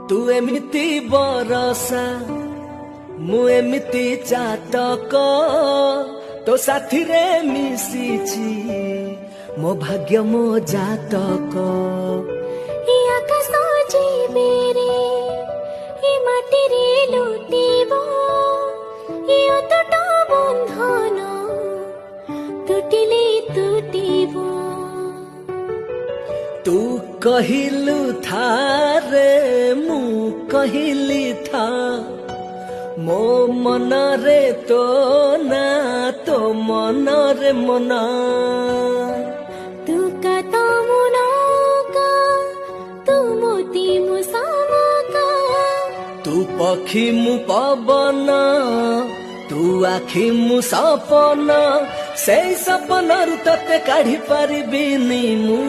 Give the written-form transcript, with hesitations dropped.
तू एमिति बरसा मु एमिति चातक तो साथी रे मिशिछि मो भाग्य मो जातक आकाश जीवेरे माटी रे लुटिबो अतट बंधन टूटिले टूटिबो तू कहिलु था रे मु कहिली था मो मन रे तो ना तो मन रे मना तू कता मुना का तू मोती मुसामका तू पक्षी मु पवन तू आखि मु सपन से सपन तते काढ़ी पारिबिनी मु